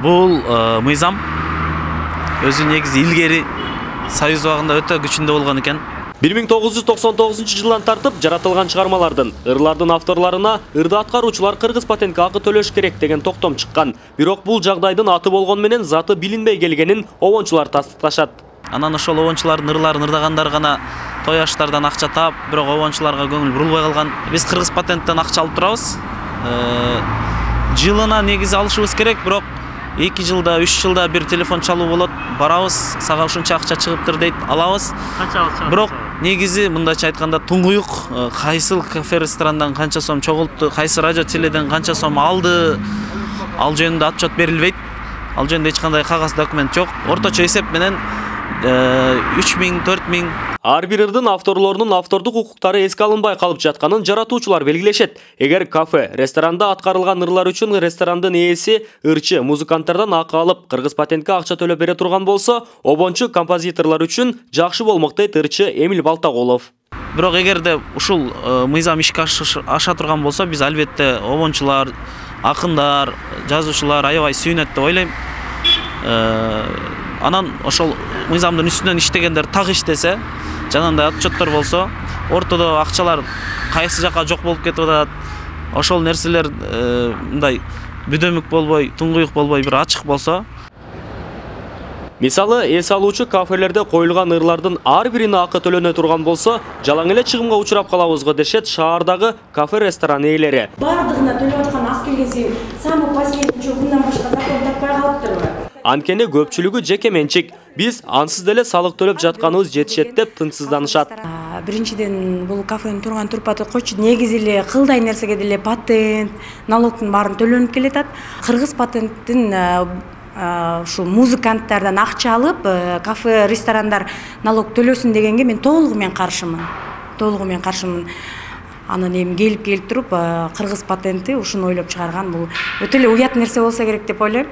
Бул мыйзам өзү негизи илгери Союз убагында өтө күчүндө болгон экен. 1999 жылдан тартып жаратылган чыгармалардын, ырлардын авторларына ырды аткаруучулар кыргыз патентке акы төлөш керек деген токтом чыккан. Бирок бул жагдайдын аты болгон менен заты билинбей келгенин обончулар тастыкташат. Анан ошол обончулардын ырларын ырдагандар гана той аштардан акча таап, бирок обончуларга көңүл бурулбай калган. Биз кыргыз патенттен акча алып турабыз. Жылына негизи алышыбыз керек, бирок 2 жылда, 3 жылда бир телефон чалуу болот. Барабыз, сага ушунча акча чыгыптыр дейт, алабыз. Канча алып? Бирок негизи мындайча айтканда туңгуюк кайсыл кафе ресторандан канча сом чогултту, кайсы радио теледен канча сом алды, ал жөнүндө отчет берилбейт. Ал жөнүндө эч кандай кагаз документ жок. Орточо эсеп менен 3000, 4000. Ар бир ырдын авторлорунун автордук укуктары эске алынбай калып жатканын жаратуучулар белгилешет. Эгер кафе, ресторанда аткарылган ырлар үчүн ресторандын ээси, ырчы, музыканттардан акы алып, кыргыз патентке акча төлөп бере турган болсо, обончу композиторлор үчүн жакшы болмок дейт ырчы Эмил Балтагулов. Бирок эгерде ушул мыйзам ишке аша турган болсо, биз албетте обончулар, акындар, жазуучулар аябай сүйүнөт деп ойлойм. Анан ошол мыйзамдын үстүнөн иштегендер так иштесе, жанагындай отчеттор болсо, ортодо акчалар кайсы жака жок болуп кетип атат. Ошол нерселер мындай бүдөмүк болбой, туңгуюк болбой бир ачык болсо. Мисалы, эс алуучу кафелерде коюлган ырлардын ар бирине акы төлөнө турган болсо, жалаң эле чыгымга учурап калабызго дешет шаардагы кафе-ресторан ээлери. Бардыгына төлөп аткан аз келгенси, самый последний мындан башка закон таппай калыптырбы? Анткени көпчүлүгү жеке менчик. Биз ансыз деле салык төлөп жатканыбыз жетишет деп тынчсызданышат. Биринчиден бул кафенин турган турпаты койчу негизи эле кылдай нерсеге деле патент, налогтун баарын төлөнүп келатат. Кыргыз патенттин ушул музыканттардан акча алып, кафе, ресторандар налог төлөсүн дегенге мен толугу менен каршымын. Анан эми келип туруп кыргыз патенти ушуну ойлоп чыгарган, бул өтө эле уят нерсе болсо керек деп ойлойм.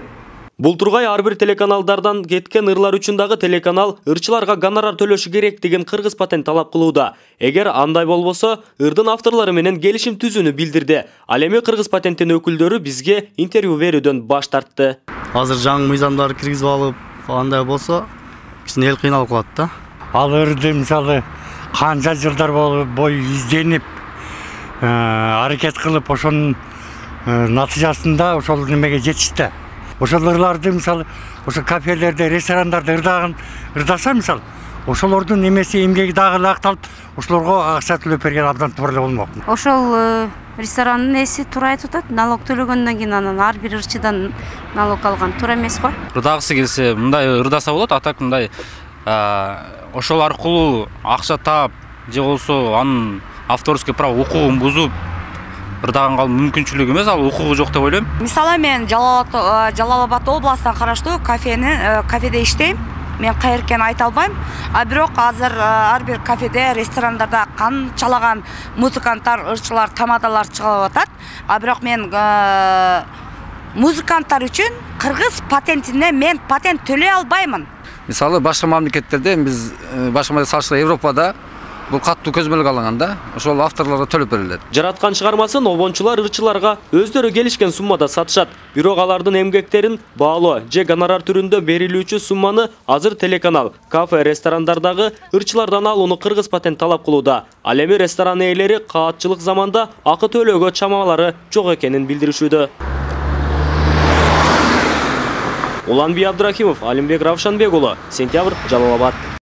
Бул тургай ар бир телеканалдардан кеткен ырлар үчүн дагы телеканал ырчыларга гонорар төлөшү керек деген кыргыз патент талап кылууда. Эгер андай болбосо, ырдын авторлору менен келишим түзүүнү билдирди. Ал эми кыргыз патенттин өкүлдөрү бизге интервью берүүдөн баш тартты. Азыр жаңы мыйзамдарды киргизип алып, андай болсо, кичине эл кыйналып калат да. Ал ырды мисалы канча жылдар бою изденип, аракет кылып, ошонун натыйжасында ошол немеге жетишти. Ошол ырларды мисалы, ошо кафелерде, ресторандарда ырдаса мисалы, ошолордун немеси эмгеги дагы акталып, ошолорго акча төлөп берген абдан туура эле болмок. Ошол ресторандын ээси туура айтып атат, налог төлөгөндөн кийин анан ар бир ырчыдан налог алган туура эмес го? Ырдагысы келсе, мындай ырдаса болот, атак мындай ошол аркылуу акча таап, же болсо анын авторский право укугун бузуп ырдаганга мүмкүнчүлүгү эмес, ал укугу жок деп ойлойм. Мисалы мен Жалал Абад областынан караштуу кафеде иштейм. Мен кайер экенин айта албайм. Бирок азыр ар бир кафеде, ресторандарда канчалаган музыканттар, ырчылар, тамадалар чыгып атат. Бирок мен музыканттар үчүн кыргыз патентине мен патент төлөй албаймын. Мисалы, башка мамлекеттерде биз башка салыштырмалуу Европада бул каттуу көзмөлгө алынган да, ошол авторлорго төлөп берилет. Жараткан чыгармасын обончулар ырчыларга өздөрү келишкен суммада сатышат. Бирок алардын эмгектерин баалоо же гонорар түрүндө берилүүчү сумманы азыр телеканал, кафе, ресторандардагы ырчылардан алууну кыргыз патент талап кылууда. Ал эми ресторан ээлери каатчылык заманда акы төлөөгө чамалары жок экенин билдиришүүдө. Уланбек Абдрахимов, Алимбек Равшанбек уулу, Сентябрь, Жалал Абад.